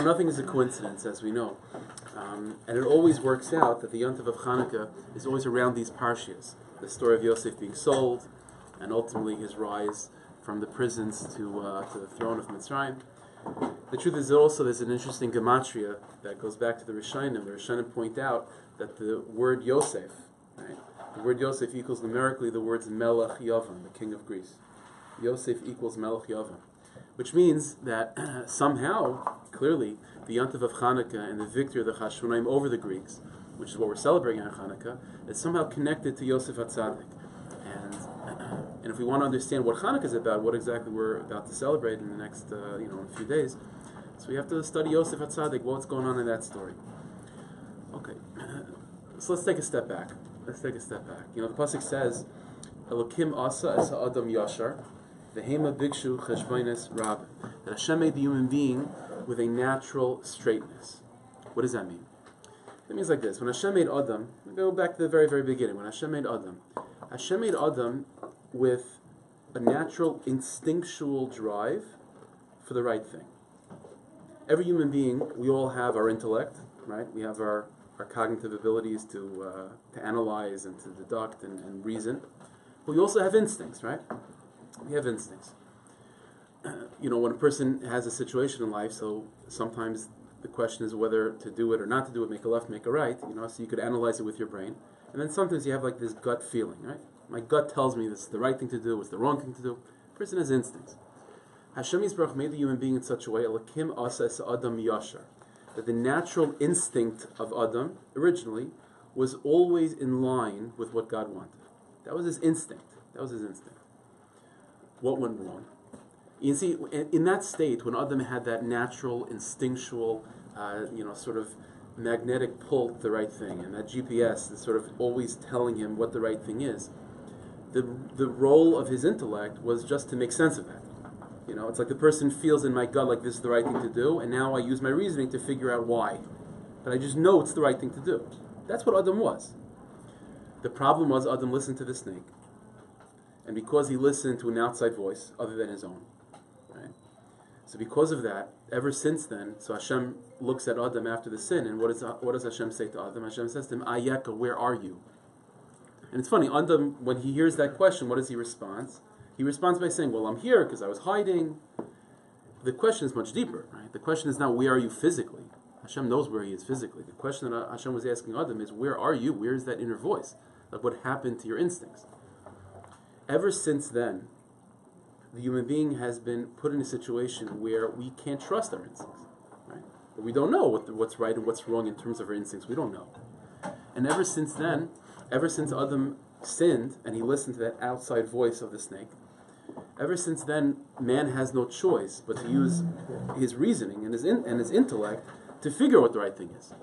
nothing is a coincidence, as we know. And it always works out that the Yontiv of Chanukah is always around these parshias. The story of Yosef being sold, and ultimately his rise from the prisons to the throne of Mitzrayim. The truth is that also there's an interesting gematria that goes back to the Rishonim. The Rishonim point out that the word Yosef, right? The word Yosef equals numerically the words Melech Yavam, the king of Greece. Yosef equals Melech Yavam, which means that somehow, clearly, the Yontiv of Chanukah and the victory of the Chashmonaim over the Greeks, which is what we're celebrating on Chanukah, is somehow connected to Yosef HaTzadik. And if we want to understand what Chanukah is about, what exactly we're about to celebrate in the next, in a few days, so we have to study Yosef HaTzadik, what's going on in that story. Okay, so let's take a step back. The pasuk says, "Elokim asa es ha'adam yashar, v'hema bikshu cheshbonos rabim." That Hashem made the human being with a natural straightness. What does that mean? It means like this: when Hashem made Adam, we go back to the very, very beginning. When Hashem made Adam with a natural instinctual drive for the right thing. Every human being, we all have our intellect, right? We have our cognitive abilities to analyze and to deduct and reason. But we also have instincts, right? We have instincts. When a person has a situation in life, so sometimes the question is whether to do it or not to do it, make a left, make a right, so you could analyze it with your brain. And then sometimes you have like this gut feeling, right? My gut tells me this is the right thing to do, it's the wrong thing to do. The person has instincts. Hashem Yisbarach made the human being in such a way, Elokim asa es Adam yashar, that the natural instinct of Adam, originally, was always in line with what God wanted. That was his instinct. What went wrong? You see, in that state, when Adam had that natural, instinctual, sort of magnetic pull to the right thing, and that GPS is sort of always telling him what the right thing is, the role of his intellect was just to make sense of that. It's like the person feels in my gut like this is the right thing to do, and now I use my reasoning to figure out why. But I just know it's the right thing to do. That's what Adam was. The problem was Adam listened to the snake, and because he listened to an outside voice other than his own, right? So because of that, ever since then, so Hashem looks at Adam after the sin, and what does Hashem say to Adam? Hashem says to him, Ayeka, where are you? And it's funny, Adam, when he hears that question, what does he respond? He responds by saying, well, I'm here because I was hiding. The question is much deeper, right? The question is not, where are you physically? Hashem knows where he is physically. The question that Hashem was asking Adam is, where are you? Where is that inner voice? Like, what happened to your instincts? Ever since then, the human being has been put in a situation where we can't trust our instincts, right? We don't know what's right and what's wrong in terms of our instincts. We don't know. And ever since Adam sinned and he listened to that outside voice of the snake, ever since then, man has no choice but to use his reasoning and his intellect to figure out what the right thing is.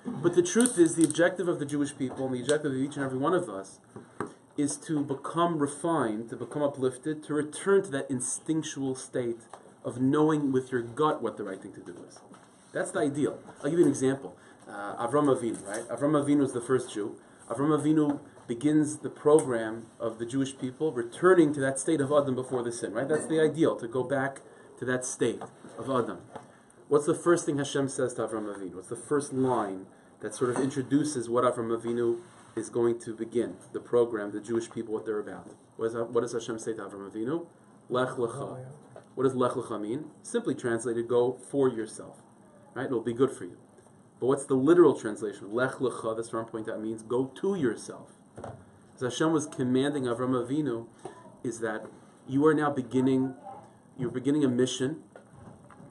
But the truth is, the objective of the Jewish people and the objective of each and every one of us is to become refined, to become uplifted, to return to that instinctual state of knowing with your gut what the right thing to do is. That's the ideal. I'll give you an example. Avram Avinu, right? Avram Avinu is the first Jew. Avram Avinu begins the program of the Jewish people returning to that state of Adam before the sin, right? That's the ideal, to go back to that state of Adam. What's the first thing Hashem says to Avram Avinu? What's the first line that sort of introduces what Avram Avinu is going to begin, the program, the Jewish people, what they're about? What does Hashem say to Avram Avinu? Lech lecha. What does lech lecha mean? Simply translated, go for yourself. Right? It'll be good for you. But what's the literal translation? Lech lecha, that's what I'm pointing out, means go to yourself. As Hashem was commanding Avram Avinu, is that you are now beginning a mission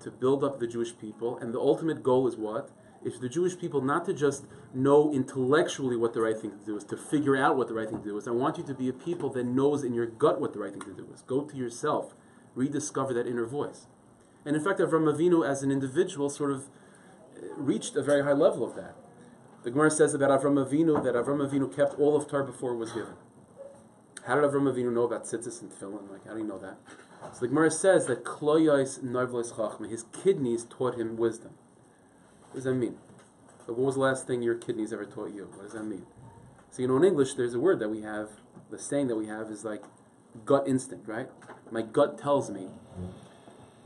to build up the Jewish people, and the ultimate goal is what? Is for the Jewish people not to just know intellectually what the right thing to do is, to figure out what the right thing to do is. I want you to be a people that knows in your gut what the right thing to do is. Go to yourself, rediscover that inner voice. And in fact, Avram Avinu as an individual sort of reached a very high level of that. The Gemara says about Avram Avinu that Avram Avinu kept all of Torah before it was given. How did Avram Avinu know about tzitzis and tefillin? Like, how do you know that? So the Gemara says that kloyos narvlos chachma, his kidneys taught him wisdom. What does that mean? So what was the last thing your kidneys ever taught you? What does that mean? So in English, there's a word that we have, the saying that we have is like gut instinct, right? My gut tells me.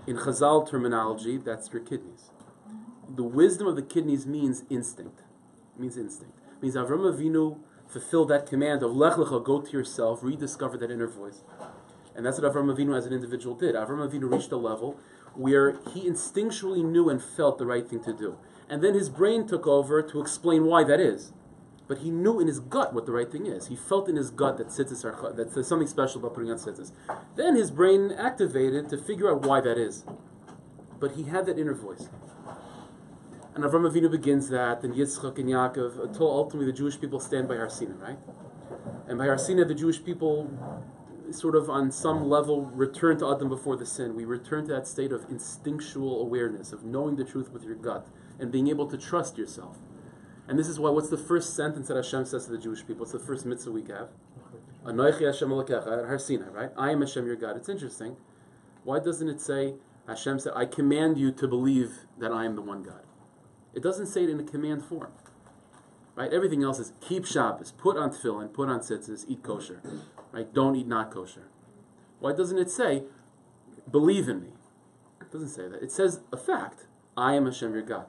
In Chazal terminology, that's your kidneys. the wisdom of the kidneys means instinct. It means instinct. It means Avram Avinu fulfilled that command of Lech Lecha, go to yourself, rediscover that inner voice. And that's what Avram Avinu as an individual did. Avram Avinu reached a level where he instinctually knew and felt the right thing to do. And then his brain took over to explain why that is. But he knew in his gut what the right thing is. He felt in his gut that tzitzis are, that there's something special about putting on tzitzis. Then his brain activated to figure out why that is. But he had that inner voice. And Avram Avinu begins that, and Yitzchak and Yaakov, until ultimately the Jewish people stand by Har Sinai, right? And by Har Sinai, the Jewish people sort of on some level return to Adam before the sin. We return to that state of instinctual awareness, of knowing the truth with your gut, and being able to trust yourself. And this is why, what's the first sentence that Hashem says to the Jewish people? What's the first mitzvah we have? Anochi Hashem Elokecha, at Har Sinai, right? I am Hashem your God. It's interesting. Why doesn't it say, Hashem said, I command you to believe that I am the one God? It doesn't say it in a command form. Right? Everything else is keep Shabbos, put on tefillin, put on tzitzis, eat kosher. Right? Don't eat not kosher. Why doesn't it say, believe in me? It doesn't say that. It says a fact. I am Hashem your God.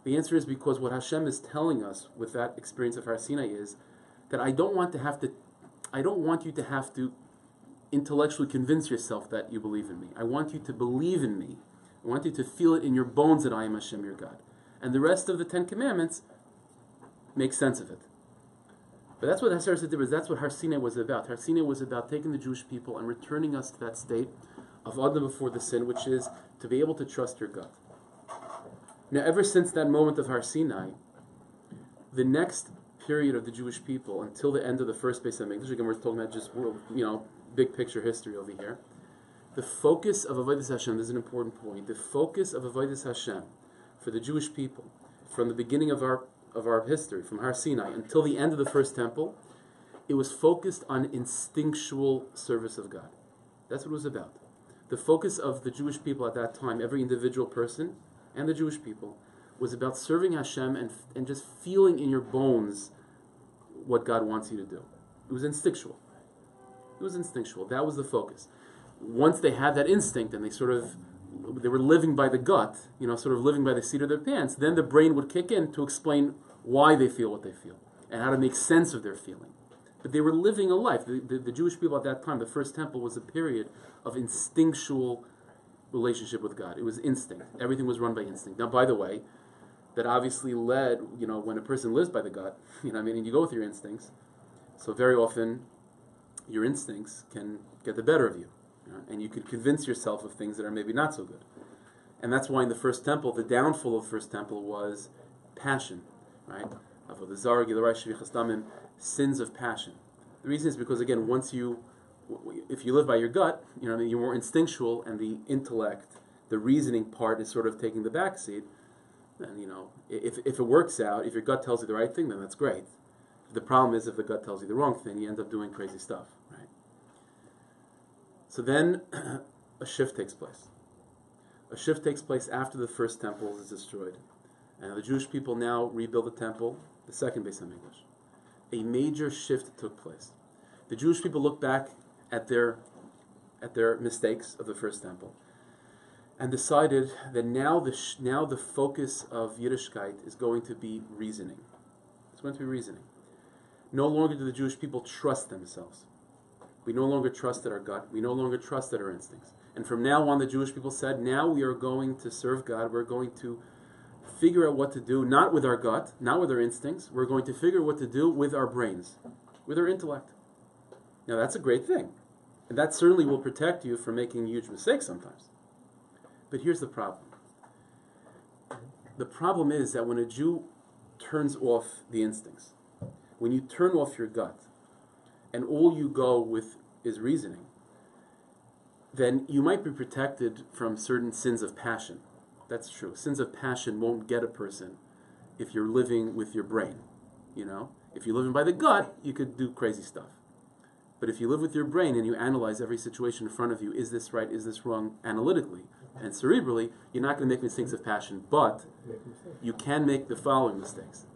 The answer is because what Hashem is telling us with that experience of Har Sinai is that I don't want you to have to intellectually convince yourself that you believe in me. I want you to believe in me. I want you to feel it in your bones that I am Hashem your God. And the rest of the 10 Commandments make sense of it. But that's what Hashem did. That's what Har Sinai was about. Har Sinai was about taking the Jewish people and returning us to that state of Adam before the sin, which is to be able to trust your gut. Now, ever since that moment of Har Sinai, the next period of the Jewish people until the end of the first Beis Hamikdash, again we're talking about just big picture history over here. The focus of Avodas Hashem, this is an important point. The focus of Avodas Hashem for the Jewish people, from the beginning of our history, from Har Sinai until the end of the first temple, it was focused on instinctual service of God. That's what it was about. The focus of the Jewish people at that time, every individual person and the Jewish people, was about serving Hashem and just feeling in your bones what God wants you to do. It was instinctual. It was instinctual. That was the focus. Once they had that instinct and they were living by the gut, sort of living by the seat of their pants, then the brain would kick in to explain why they feel what they feel and how to make sense of their feeling. But they were living a life. The Jewish people at that time, the first temple was a period of instinctual relationship with God. It was instinct. Everything was run by instinct. Now, by the way, that obviously led, when a person lives by the gut, and you go with your instincts, so very often your instincts can get the better of you. And you could convince yourself of things that are maybe not so good. And that's why in the first temple, the downfall of the first temple was passion, right? Sins of passion. The reason is because, again, if you live by your gut, you're more instinctual, and the intellect, the reasoning part is sort of taking the back seat. Then, if it works out, if your gut tells you the right thing, then that's great. The problem is if the gut tells you the wrong thing, you end up doing crazy stuff, right? So then a shift takes place. A shift takes place after the first temple is destroyed. And the Jewish people now rebuild the temple, the second Beis Hamikdash. A major shift took place. The Jewish people look back at their mistakes of the first temple and decided that now the focus of Yiddishkeit is going to be reasoning. It's going to be reasoning. No longer do the Jewish people trust themselves. We no longer trusted our gut. We no longer trusted our instincts. And from now on, the Jewish people said, now we are going to serve God. We're going to figure out what to do, not with our gut, not with our instincts. We're going to figure out what to do with our brains, with our intellect. Now, that's a great thing. And that certainly will protect you from making huge mistakes sometimes. But here's the problem. The problem is that when a Jew turns off the instincts, when you turn off your gut, and all you go with is reasoning, then you might be protected from certain sins of passion. That's true. Sins of passion won't get a person if you're living with your brain. If you're living by the gut, you could do crazy stuff. But if you live with your brain and you analyze every situation in front of you, is this right, is this wrong, analytically and cerebrally, you're not going to make mistakes of passion, but you can make the following mistakes.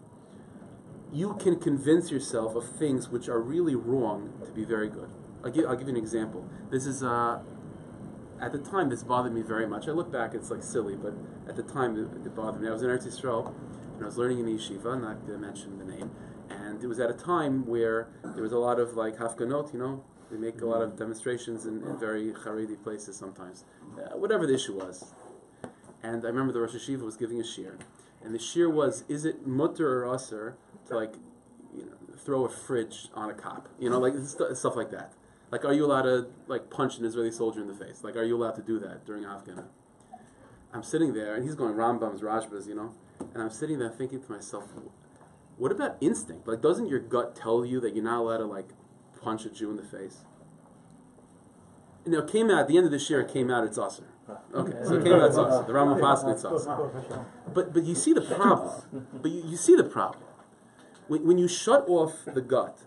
You can convince yourself of things which are really wrong to be very good. I'll give you an example. This is at the time, this bothered me very much. I look back, it's like silly, but at the time, it bothered me. I was in Eretz Yisrael, and I was learning in the yeshiva, not to mention the name, and it was at a time where there was a lot of like hafganot, they make a lot of demonstrations in very Haredi places sometimes, whatever the issue was. And I remember the Rosh Yeshiva was giving a shir, and the shir was, is it mutter or asr to throw a fridge on a cop? Stuff like that. Like, are you allowed to punch an Israeli soldier in the face? Like, are you allowed to do that during Afghanistan? I'm sitting there, and he's going Rambams, Rashbas, and I'm sitting there thinking to myself, what about instinct? Like, doesn't your gut tell you that you're not allowed to punch a Jew in the face? And it came out at the end of the shir. It came out it's asr. Okay, so it came out it's asr. The Rambam Pasuk it's asr. But you see the problem. But you see the problem. When you shut off the gut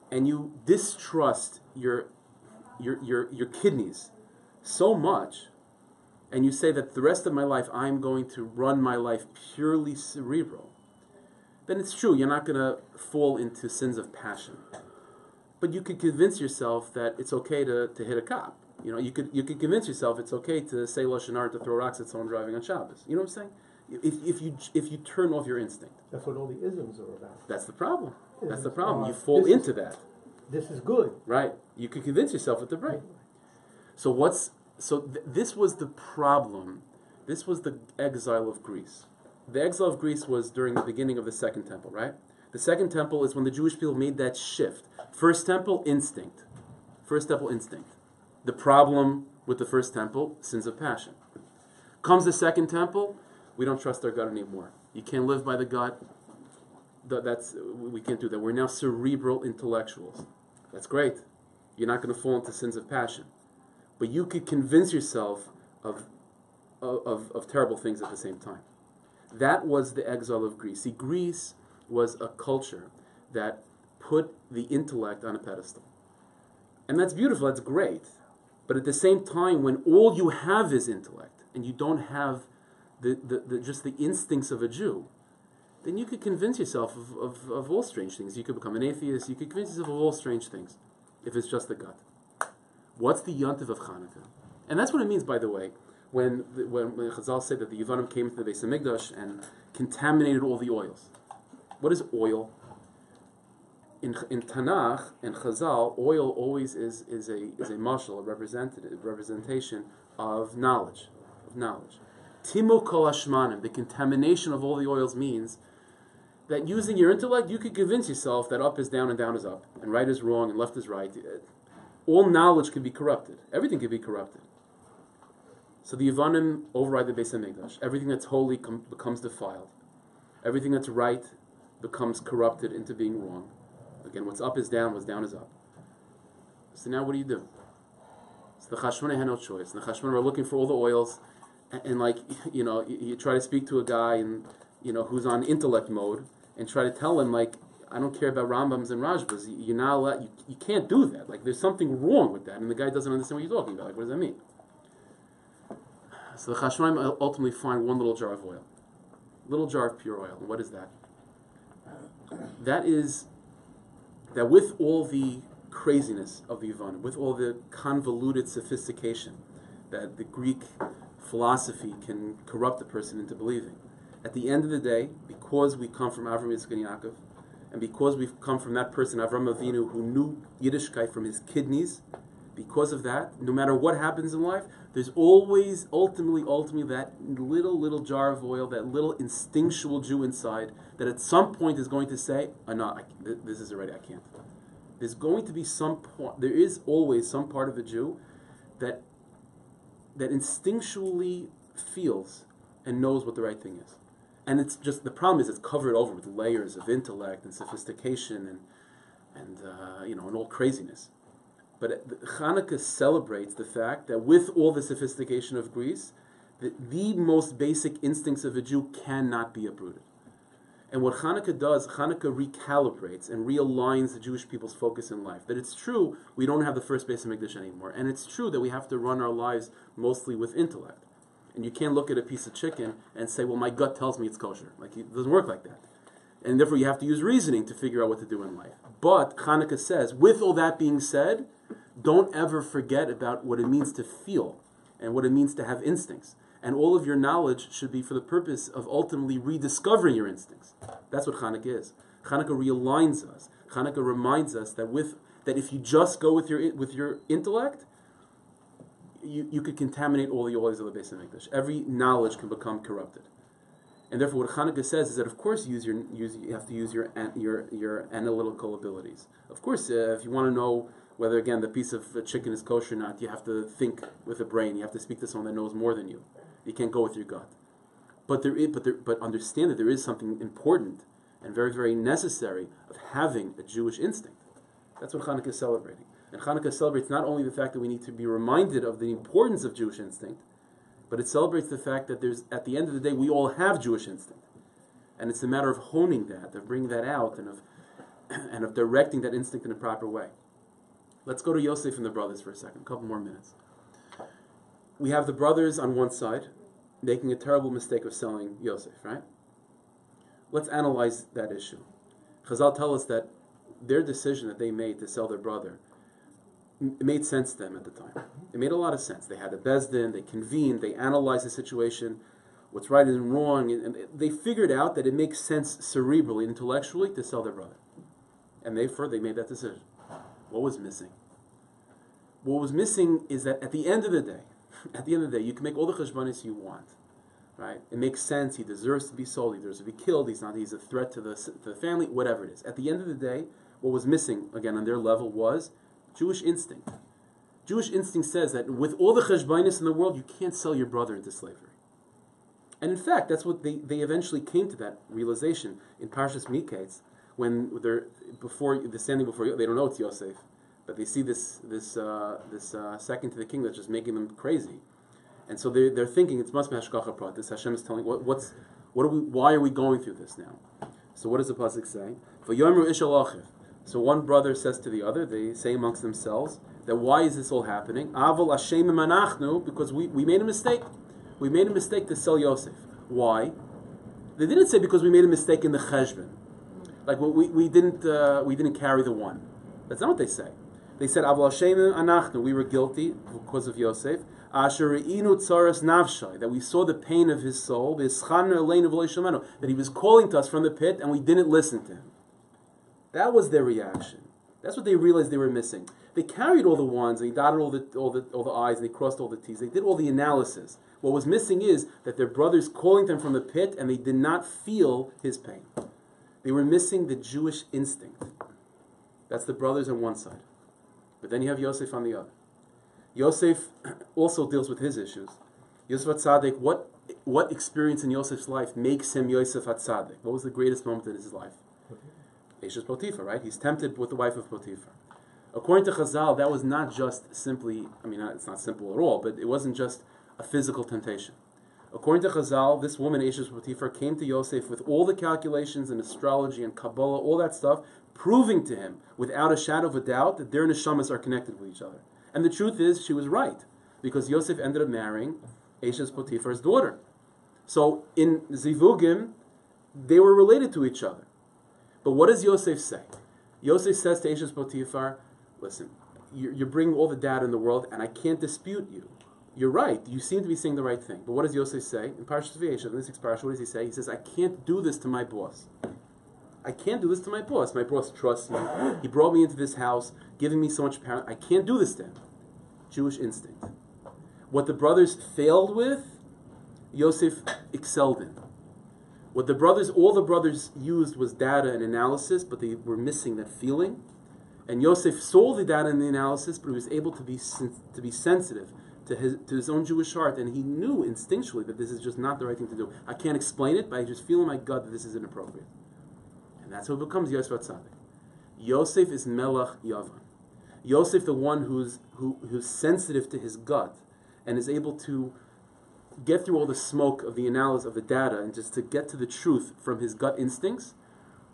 and you distrust your kidneys so much, and you say that the rest of my life I'm going to run my life purely cerebral, then it's true, you're not going to fall into sins of passion. But you could convince yourself that it's okay to hit a cop. You could convince yourself it's okay to say Lashon Hara, to throw rocks at someone driving on Shabbos. You know what I'm saying? If you turn off your instinct. That's what all the isms are about. That's the problem. That's the problem. You fall into that. This is good. Right. You could convince yourself with the brain. This was the problem. This was the exile of Greece. The exile of Greece was during the beginning of the Second Temple, right? The Second Temple is when the Jewish people made that shift. First Temple, instinct. First Temple, instinct. The problem with the First Temple, sins of passion. Comes the Second Temple, we don't trust our gut anymore. You can't live by the gut. We can't do that. We're now cerebral intellectuals. That's great. You're not going to fall into sins of passion. But you could convince yourself of terrible things at the same time. That was the exile of Greece. See, Greece was a culture that put the intellect on a pedestal. And that's beautiful, that's great. But at the same time, when all you have is intellect, and you don't have just the instincts of a Jew, then you could convince yourself of all strange things. You could become an atheist, you could convince yourself of all strange things, if it's just the gut. What's the yontiv of Chanukah? And that's what it means, by the way, when Chazal said that the Yevanim came to the Beis HaMikdash and contaminated all the oils. What is oil? In Tanakh and Chazal, oil always is a mashal, a representation of knowledge. Timu kol hashmanim, the contamination of all the oils means that using your intellect, you could convince yourself that up is down and down is up, and right is wrong and left is right. All knowledge can be corrupted. Everything can be corrupted. So the Yevanim override the Beis HaMikdash. Everything that's holy becomes defiled. Everything that's right becomes corrupted into being wrong. Again, what's up is down, what's down is up. So now what do? So the Chashmonei had no choice. The Chashmonei were looking for all the oils, and you try to speak to a guy and who's on intellect mode, and try to tell him I don't care about Rambams and Rashbas. You're not allowed. You can't do that. There's something wrong with that, and the guy doesn't understand what you're talking about. What does that mean? So the Chashmonaim ultimately find one little jar of oil, little jar of pure oil. And what is that? That is that with all the craziness of the Yevanim, with all the convoluted sophistication that the Greek philosophy can corrupt a person into believing, at the end of the day, because we come from Avram, Yitzchak, and Yaakov, and because we've come from that person, Avram Avinu, who knew Yiddishkeit from his kidneys, because of that, no matter what happens in life, there's always, ultimately, that little jar of oil, that little instinctual Jew inside, that at some point is going to say, no, this is already, I can't. There's going to be there is always some part of a Jew that instinctually feels and knows what the right thing is. And it's just, the problem is it's covered over with layers of intellect and sophistication and all craziness. But Chanukah celebrates the fact that with all the sophistication of Greece, the most basic instincts of a Jew cannot be uprooted. And what Chanukah does, Chanukah recalibrates and realigns the Jewish people's focus in life. That it's true, we don't have the first Beis HaMikdash anymore. And it's true that we have to run our lives mostly with intellect. And you can't look at a piece of chicken and say, well, my gut tells me it's kosher. It doesn't work like that. And therefore you have to use reasoning to figure out what to do in life. But Chanukah says, with all that being said, don't ever forget about what it means to feel. and what it means to have instincts. And all of your knowledge should be for the purpose of ultimately rediscovering your instincts. That's what Chanukah is. Chanukah realigns us. Chanukah reminds us that if you just go with your intellect, you could contaminate all the oils of the Beis Hamikdash. Every knowledge can become corrupted. And therefore, what Chanukah says is that, of course, you have to use your analytical abilities. Of course, if you want to know whether, again, the piece of chicken is kosher or not, you have to think with a brain. You have to speak to someone that knows more than you. You can't go with your gut. But understand that there is something important and very, very necessary of having a Jewish instinct. That's what Chanukah is celebrating. And Chanukah celebrates not only the fact that we need to be reminded of the importance of Jewish instinct, but it celebrates the fact that at the end of the day, we all have Jewish instinct. And it's a matter of honing that, of bringing that out, and of directing that instinct in a proper way. Let's go to Yosef and the brothers for a second, a couple more minutes. We have the brothers on one side, making a terrible mistake of selling Yosef, right? Let's analyze that issue. Chazal tell us that their decision that they made to sell their brother, it made sense to them at the time. It made a lot of sense. They had a bezdin, they convened, they analyzed the situation, what's right and wrong, and they figured out that it makes sense cerebrally, intellectually, to sell their brother. And therefore, they made that decision. What was missing? What was missing is that at the end of the day, you can make all the cheshbonis you want, right? It makes sense. He deserves to be sold. He deserves to be killed. He's a threat to the family. Whatever it is. At the end of the day, what was missing again on their level was Jewish instinct. Jewish instinct says that with all the cheshbonis in the world, you can't sell your brother into slavery. And in fact, that's what they eventually came to that realization in Parshas Miketz when they're standing before you. They don't know it's Yosef. But they see this second to the king that's just making them crazy, and so they're thinking it must be hashgacha pratis. Hashem is telling why are we going through this now? So what does the pasuk say? V'yomer ish al achiv. So one brother says to the other, they say amongst themselves that why is this all happening? Aval Hashem manachnu, because we made a mistake. We made a mistake to sell Yosef. Why? They didn't say because we made a mistake in the cheshbon, like we didn't carry the one. That's not what they say. They said, Aval Hashem anachnu, we were guilty because of Yosef. Asher re'inu tzaras nafshay, that we saw the pain of his soul. That he was calling to us from the pit, and we didn't listen to him. That was their reaction. That's what they realized they were missing. They carried all the ones, and they dotted all the I's, and they crossed all the T's. They did all the analysis. What was missing is that their brothers calling them from the pit, and they did not feel his pain. They were missing the Jewish instinct. That's the brothers on one side. But then you have Yosef on the other. Yosef also deals with his issues. Yosef HaTzadik, what experience in Yosef's life makes him Yosef HaTzadik? What was the greatest moment in his life? Eshes Potiphar, right? He's tempted with the wife of Potiphar. According to Chazal, that was not just simply, it's not simple at all, but it wasn't just a physical temptation. According to Chazal, this woman, Eshes Potiphar, came to Yosef with all the calculations and astrology and Kabbalah, all that stuff, proving to him, without a shadow of a doubt, that their neshamas are connected with each other. And the truth is, she was right, because Yosef ended up marrying Eshes Potiphar's daughter. So in Zivugim, they were related to each other. But what does Yosef say? Yosef says to Eshes Potiphar, listen, you're bringing all the data in the world, and I can't dispute you. You're right, you seem to be saying the right thing. But what does Yosef say? In Parshas Vayeshev, in this parsha, what does he say? He says, I can't do this to my boss. I can't do this to my boss. My boss trusts me. He brought me into this house, giving me so much power. I can't do this to him. Jewish instinct. What the brothers failed with, Yosef excelled in. What all the brothers used was data and analysis, but they were missing that feeling. And Yosef saw the data and the analysis, but he was able to be sensitive to his own Jewish heart, and he knew instinctually that this is just not the right thing to do. I can't explain it, but I just feel in my gut that this is inappropriate. And that's how it becomes Yosef HaTzadik. Yosef is Melech Yavan. Yosef, the one who's sensitive to his gut and is able to get through all the smoke of the analysis of the data and just to get to the truth from his gut instincts,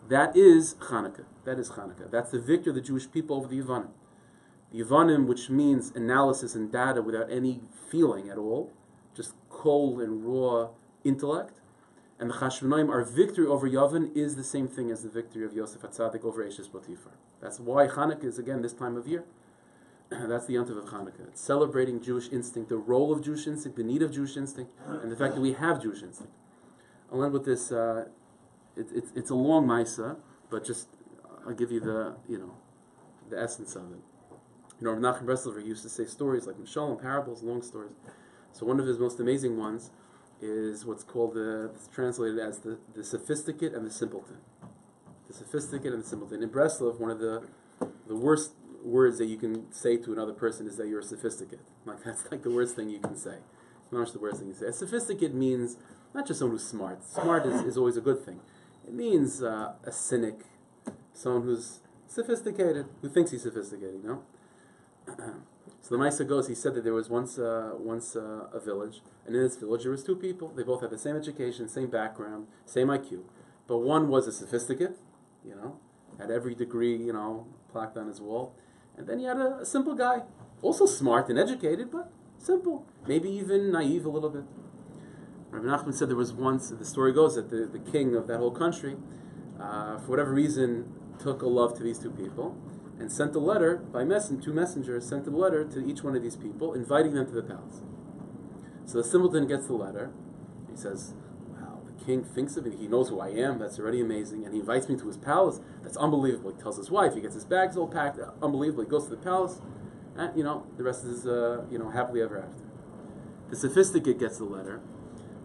that is Chanukah. That is Chanukah. That's the victory of the Jewish people over the Yevanim. The Yevanim, which means analysis and data without any feeling at all, just cold and raw intellect. And the Chashmonaim, our victory over Yavin is the same thing as the victory of Yosef HaTzadik over Eshes Potiphar. That's why Chanukah is again this time of year. That's the Yontiv of Chanukah. It's celebrating Jewish instinct, the role of Jewish instinct, the need of Jewish instinct, and the fact that we have Jewish instinct. I'll end with this. It's a long Maisa, but just I'll give you the essence of it. Rav Nachman Breslover used to say stories like Mishalom, parables, long stories. So one of his most amazing ones is what's called it's translated as the sophisticate and the simpleton. The sophisticate and the simpleton. In Breslov, one of the worst words that you can say to another person is that you're a sophisticate. Like that's like the worst thing you can say. Not the worst thing you can say. A sophisticate means not just someone who's smart. Smart is always a good thing. It means a cynic, someone who's sophisticated, who thinks he's sophisticated, you know? So the Maisa goes, he said that there was once a village, and in this village there was two people. They both had the same education, same background, same IQ. But one was a sophisticate, had every degree, plaqued on his wall. And then he had a simple guy, also smart and educated, but simple, maybe even naive a little bit. Rabbi Nachman said there was once, the story goes that the king of that whole country, for whatever reason, took a love to these two people, and sent a letter by two messengers, sent a letter to each one of these people, inviting them to the palace. So the simpleton gets the letter. He says, wow, the king thinks of me. He knows who I am. That's already amazing. And he invites me to his palace. That's unbelievable. He tells his wife. He gets his bags all packed. Unbelievable. He goes to the palace. And, the rest is, happily ever after. The sophisticate gets the letter,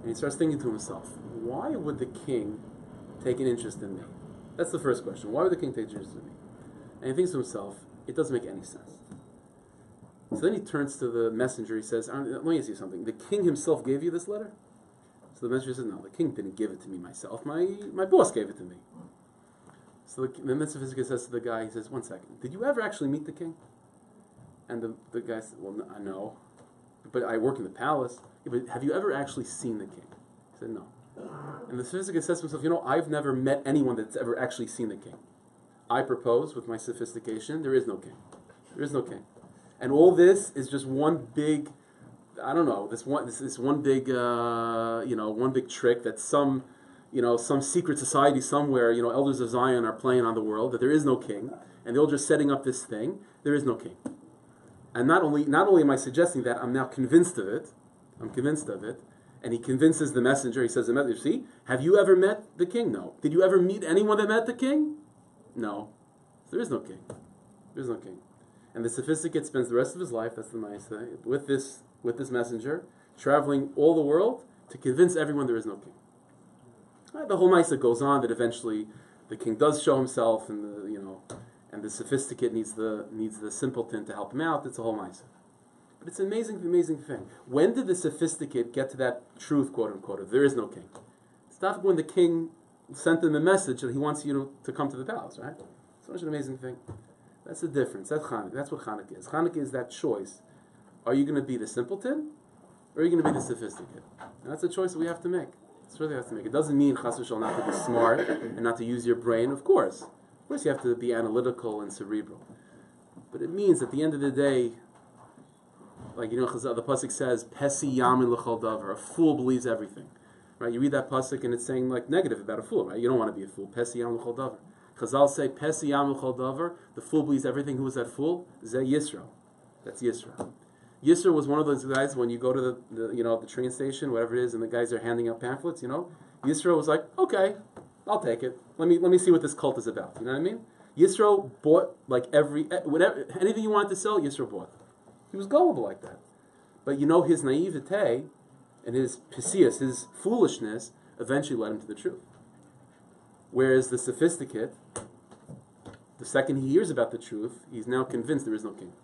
and he starts thinking to himself, why would the king take an interest in me? That's the first question. Why would the king take an interest in me? And he thinks to himself, it doesn't make any sense. So then he turns to the messenger. He says, let me ask you something. The king himself gave you this letter? So the messenger says, no, the king didn't give it to me myself. My boss gave it to me. So the messenger says to the guy, he says, 1 second, did you ever actually meet the king? And the guy said, well, no. But I work in the palace. Yeah, but have you ever actually seen the king? He said, no. And the sophisticate says to himself, I've never met anyone that's ever actually seen the king. I propose, with my sophistication, there is no king. There is no king. And all this is just one big, this one big trick that some secret society somewhere, elders of Zion are playing on the world, that there is no king, and they're all just setting up this thing, there is no king. And not only am I suggesting that, I'm now convinced of it. I'm convinced of it. And he convinces the messenger. He says to the messenger, see, have you ever met the king? No. Did you ever meet anyone that met the king? No. There is no king. There is no king. And the sophisticate spends the rest of his life, that's the Maisa, with this messenger, traveling all the world to convince everyone there is no king. The whole Maisa goes on that eventually the king does show himself, and the sophisticate needs the simpleton to help him out. It's a whole Maisa. But it's an amazing thing. When did the sophisticate get to that truth, quote unquote, of there is no king? It's not when the king sent him a message that he wants you to come to the palace, right? It's such an amazing thing. That's the difference. That's Chanukah. That's what Chanukah is. Chanukah is that choice. Are you going to be the simpleton, or are you going to be the sophisticate? And that's a choice that we have to make. It's really have to make. It doesn't mean chas v'shalom not to be smart and not to use your brain. Of course you have to be analytical and cerebral. But it means at the end of the day, like the pasuk says, "Pesi yamin l'chol davar." A fool believes everything, right? You read that pasuk and it's saying like negative about a fool, right? You don't want to be a fool. Pesi yamin l'chol davar. Chazal say, "Pesi yamin l'chol davar." The fool believes everything. Who is that fool? Zeh Yisro. That's Yisro. Yisro was one of those guys when you go to the train station, whatever it is, and the guys are handing out pamphlets. Yisro was like, okay, I'll take it. Let me see what this cult is about. You know what I mean? Yisro bought like anything you wanted to sell. Yisro bought. He was gullible like that. But his naivete and his pisius, his foolishness, eventually led him to the truth. Whereas the sophisticate, the second he hears about the truth, he's now convinced there is no king.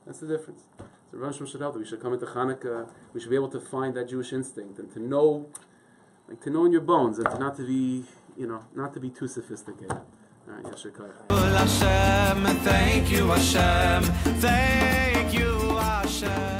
That's the difference. So Rosh Hashanah should help. We should come into Chanukah. We should be able to find that Jewish instinct and to know in your bones, and to not to be, not to be too sophisticated. All right, Yashikar. Hashem, thank you, Hashem. Thank you, Hashem.